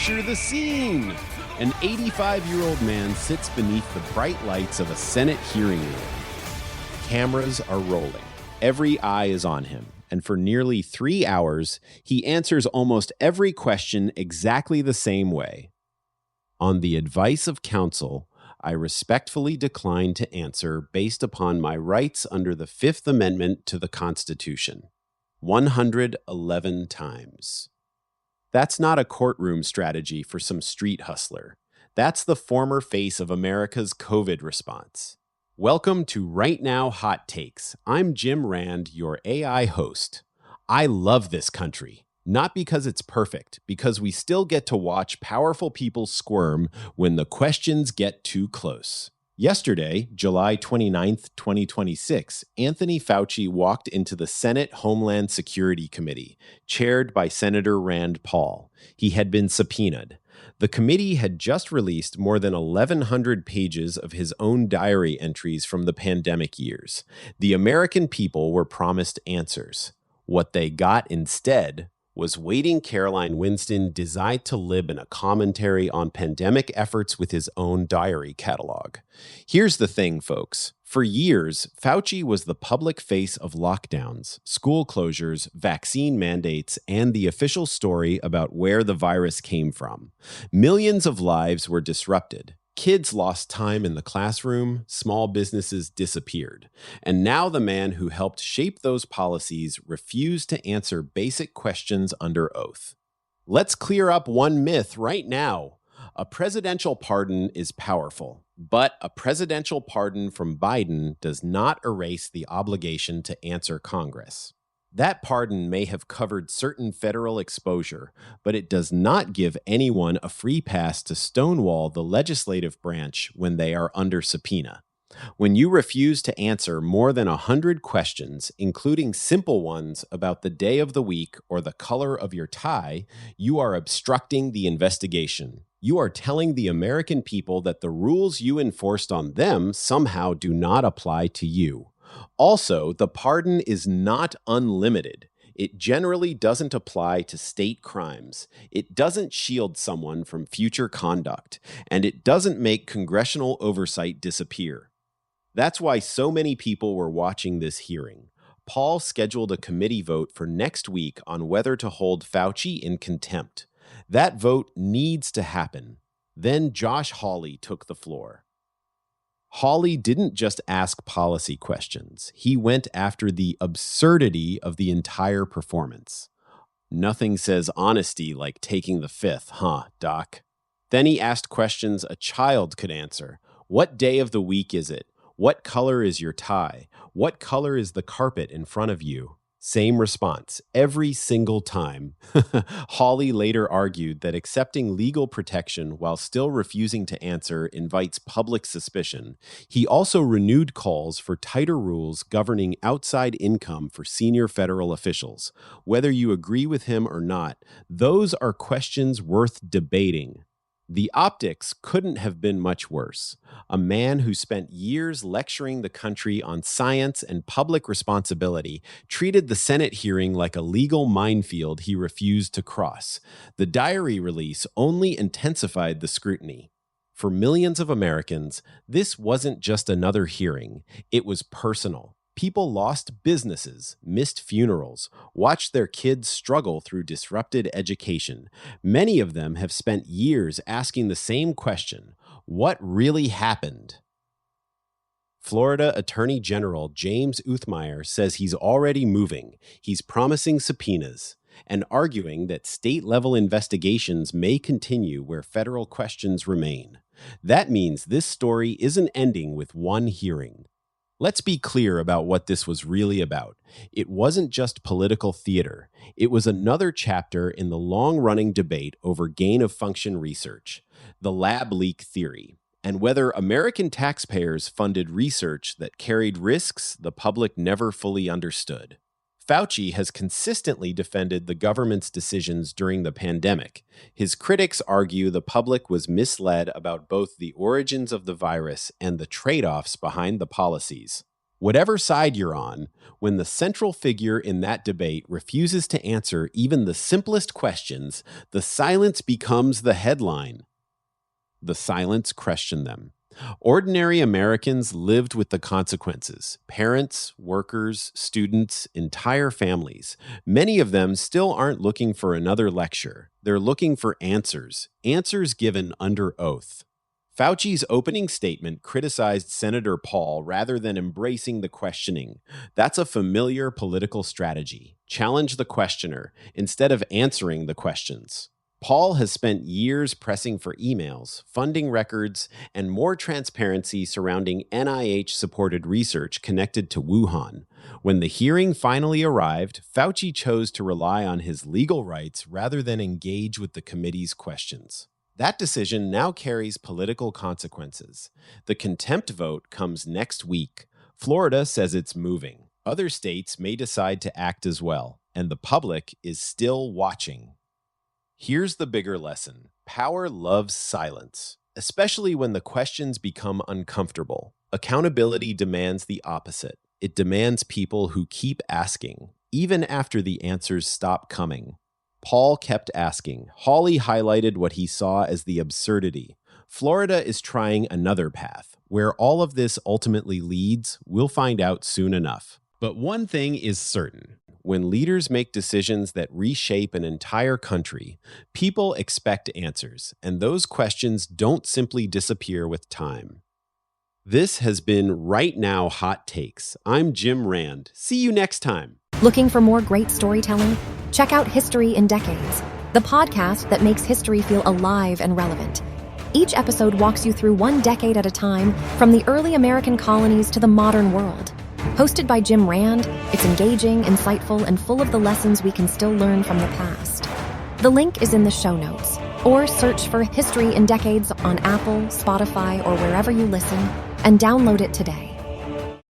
Picture the scene. An 85-year-old man sits beneath the bright lights of a Senate hearing room. Cameras are rolling. Every eye is on him. And for nearly 3 hours, he answers almost every question exactly the same way. On the advice of counsel, I respectfully decline to answer based upon my rights under the Fifth Amendment to the Constitution. 111 times. That's not a courtroom strategy for some street hustler. That's the former face of America's COVID response. Welcome to Right Now Hot Takes. I'm Jim Rand, your AI host. I love this country. Not because it's perfect, because we still get to watch powerful people squirm when the questions get too close. Yesterday, July 29th, 2026, Anthony Fauci walked into the Senate Homeland Security Committee, chaired by Senator Rand Paul. He had been subpoenaed. The committee had just released more than 1,100 pages of his own diary entries from the pandemic years. The American people were promised answers. What they got instead was waiting Caroline Winston designed to lib in a commentary on pandemic efforts with his own diary catalog. Here's the thing, folks. For years, Fauci was the public face of lockdowns, school closures, vaccine mandates, and the official story about where the virus came from. Millions of lives were disrupted. Kids lost time in the classroom, small businesses disappeared. And now the man who helped shape those policies refused to answer basic questions under oath. Let's clear up one myth right now. A presidential pardon is powerful, but a presidential pardon from Biden does not erase the obligation to answer Congress. That pardon may have covered certain federal exposure, but it does not give anyone a free pass to stonewall the legislative branch when they are under subpoena. When you refuse to answer more than 100 questions, including simple ones about the day of the week or the color of your tie, you are obstructing the investigation. You are telling the American people that the rules you enforced on them somehow do not apply to you. Also, the pardon is not unlimited. It generally doesn't apply to state crimes. It doesn't shield someone from future conduct, and it doesn't make congressional oversight disappear. That's why so many people were watching this hearing. Paul scheduled a committee vote for next week on whether to hold Fauci in contempt. That vote needs to happen. Then Josh Hawley took the floor. Hawley didn't just ask policy questions. He went after the absurdity of the entire performance. Nothing says honesty like taking the fifth, huh, Doc? Then he asked questions a child could answer. What day of the week is it? What color is your tie? What color is the carpet in front of you? Same response, every single time. Hawley later argued that accepting legal protection while still refusing to answer invites public suspicion. He also renewed calls for tighter rules governing outside income for senior federal officials. Whether you agree with him or not, those are questions worth debating. The optics couldn't have been much worse. A man who spent years lecturing the country on science and public responsibility treated the Senate hearing like a legal minefield he refused to cross. The diary release only intensified the scrutiny. For millions of Americans, this wasn't just another hearing. It was personal. People lost businesses, missed funerals, watched their kids struggle through disrupted education. Many of them have spent years asking the same question: what really happened? Florida Attorney General James Uthmeier says he's already moving. He's promising subpoenas and arguing that state-level investigations may continue where federal questions remain. That means this story isn't ending with one hearing. Let's be clear about what this was really about. It wasn't just political theater. It was another chapter in the long-running debate over gain-of-function research, the lab leak theory, and whether American taxpayers funded research that carried risks the public never fully understood. Fauci has consistently defended the government's decisions during the pandemic. His critics argue the public was misled about both the origins of the virus and the trade-offs behind the policies. Whatever side you're on, when the central figure in that debate refuses to answer even the simplest questions, the silence becomes the headline. The silence questioned them. Ordinary Americans lived with the consequences. Parents, workers, students, entire families. Many of them still aren't looking for another lecture. They're looking for answers, answers given under oath. Fauci's opening statement criticized Senator Paul rather than embracing the questioning. That's a familiar political strategy. Challenge the questioner instead of answering the questions. Paul has spent years pressing for emails, funding records, and more transparency surrounding NIH-supported research connected to Wuhan. When the hearing finally arrived, Fauci chose to rely on his legal rights rather than engage with the committee's questions. That decision now carries political consequences. The contempt vote comes next week. Florida says it's moving. Other states may decide to act as well, and the public is still watching. Here's the bigger lesson. Power loves silence, especially when the questions become uncomfortable. Accountability demands the opposite. It demands people who keep asking, even after the answers stop coming. Paul kept asking. Hawley highlighted what he saw as the absurdity. Florida is trying another path. Where all of this ultimately leads, we'll find out soon enough. But one thing is certain. When leaders make decisions that reshape an entire country, people expect answers, and those questions don't simply disappear with time. This has been Right Now Hot Takes. I'm Jim Rand. See you next time. Looking for more great storytelling? Check out History in Decades, the podcast that makes history feel alive and relevant. Each episode walks you through one decade at a time, from the early American colonies to the modern world. Hosted by Jim Rand, it's engaging, insightful, and full of the lessons we can still learn from the past. The link is in the show notes, or search for History in Decades on Apple, Spotify, or wherever you listen, and download it today.